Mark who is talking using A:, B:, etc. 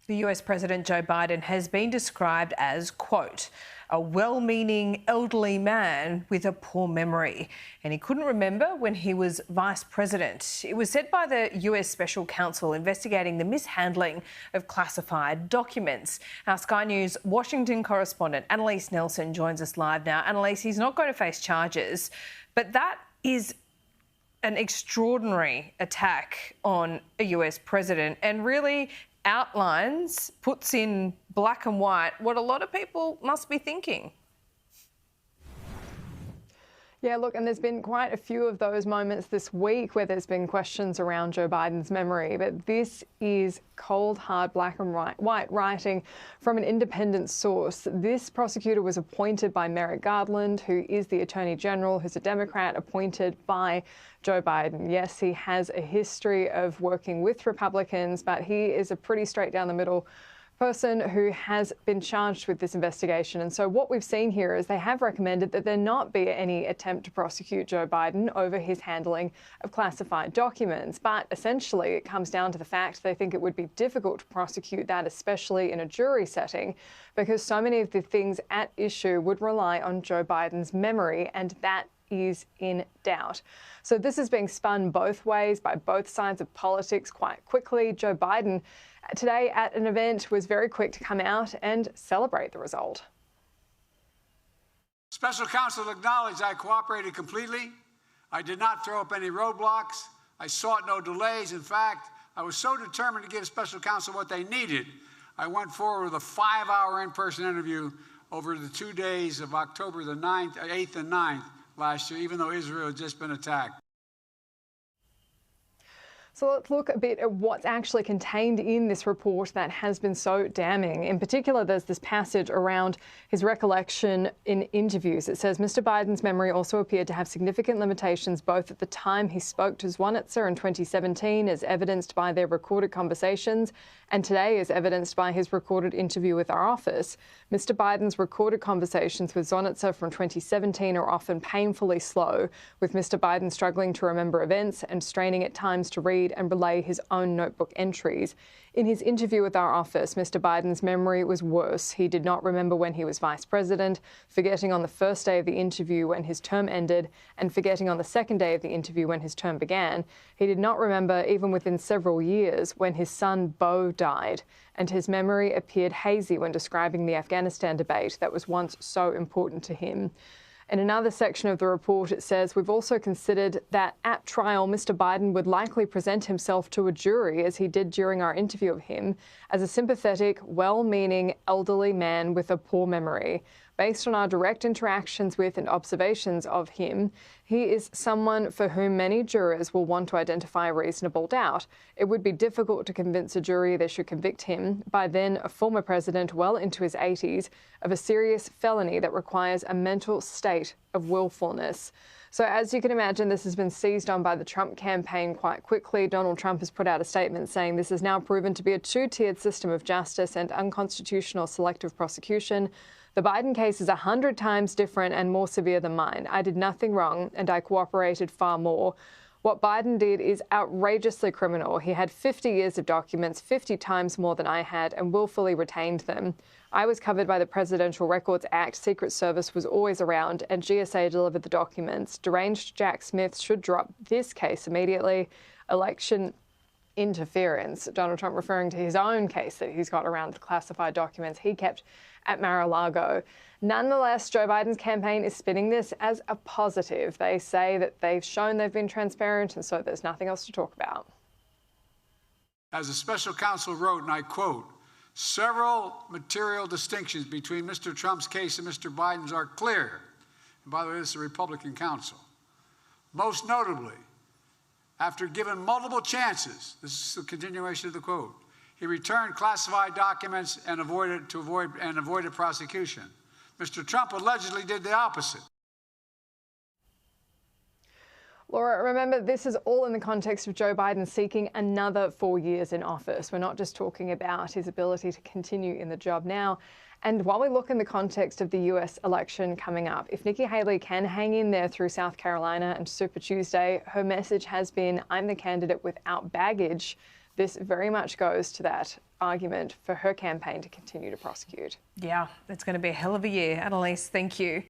A: The US President Joe Biden has been described as, quote, a well-meaning elderly man with a poor memory. And he couldn't remember when he was vice president. It was said by the US Special Counsel investigating the mishandling of classified documents. Our Sky News Washington correspondent Annalise Nelson joins us live now. Annalise, he's not going to face charges, but that is an extraordinary attack on a US president and really puts in black and white what a lot of people must be thinking.
B: Yeah, look, and there's been quite a few of those moments this week where there's been questions around Joe Biden's memory, but this is cold, hard, black and white writing from an independent source. This prosecutor was appointed by Merrick Garland, who is the Attorney General, who's a Democrat, appointed by Joe Biden. Yes, he has a history of working with Republicans, but he is a pretty straight down the middle person who has been charged with this investigation. And so what we've seen here is they have recommended that there not be any attempt to prosecute Joe Biden over his handling of classified documents. But essentially, it comes down to the fact they think it would be difficult to prosecute that, especially in a jury setting, because so many of the things at issue would rely on Joe Biden's memory, and that is in doubt. So this is being spun both ways by both sides of politics quite quickly. Joe Biden today at an event was very quick to come out and celebrate the result.
C: Special counsel acknowledged I cooperated completely. I did not throw up any roadblocks. I sought no delays. In fact, I was so determined to give special counsel what they needed, I went forward with a 5-hour in-person interview over the 2 days of October the 8th and 9th last year, even though Israel had just been attacked.
B: So let's look a bit at what's actually contained in this report that has been so damning. In particular, there's this passage around his recollection in interviews. It says Mr. Biden's memory also appeared to have significant limitations both at the time he spoke to Zwonitzer in 2017, as evidenced by their recorded conversations, and today as evidenced by his recorded interview with our office. Mr. Biden's recorded conversations with Zwonitzer from 2017 are often painfully slow, with Mr. Biden struggling to remember events and straining at times to read and relay his own notebook entries. In his interview with our office, Mr. Biden's memory was worse. He did not remember when he was vice president, forgetting on the first day of the interview when his term ended, and forgetting on the second day of the interview when his term began. He did not remember, even within several years, when his son Beau died, and his memory appeared hazy when describing the Afghanistan debate that was once so important to him. In another section of the report, it says, we've also considered that at trial, Mr. Biden would likely present himself to a jury, as he did during our interview of him, as a sympathetic, well-meaning, elderly man with a poor memory. Based on our direct interactions with and observations of him, he is someone for whom many jurors will want to identify a reasonable doubt. It would be difficult to convince a jury they should convict him, by then a former president well into his 80s, of a serious felony that requires a mental state of willfulness. So as you can imagine, this has been seized on by the Trump campaign quite quickly. Donald Trump has put out a statement saying this is now proven to be a two-tiered system of justice and unconstitutional selective prosecution. The Biden case is 100 times different and more severe than mine. I did nothing wrong, and I cooperated far more. What Biden did is outrageously criminal. He had 50 years of documents, 50 times more than I had, and willfully retained them. I was covered by the Presidential Records Act. Secret Service was always around, and GSA delivered the documents. Deranged Jack Smith should drop this case immediately. Election interference. Donald Trump referring to his own case that he's got around the classified documents he kept at Mar-a-Lago. Nonetheless, Joe Biden's campaign is spinning this as a positive. They say that they've shown they've been transparent, and so there's nothing else to talk about.
C: As the special counsel wrote, and I quote, several material distinctions between Mr. Trump's case and Mr. Biden's are clear. And by the way, this is a Republican counsel. Most notably, after given multiple chances, this is the continuation of the quote, he returned classified documents and avoided prosecution. Mr. Trump allegedly did the opposite.
B: Laura, remember, this is all in the context of Joe Biden seeking another 4 years in office. We're not just talking about his ability to continue in the job now. And while we look in the context of the US election coming up, if Nikki Haley can hang in there through South Carolina and Super Tuesday, her message has been, I'm the candidate without baggage. This very much goes to that argument for her campaign to continue to prosecute.
A: Yeah, it's going to be a hell of a year. Annalise, thank you.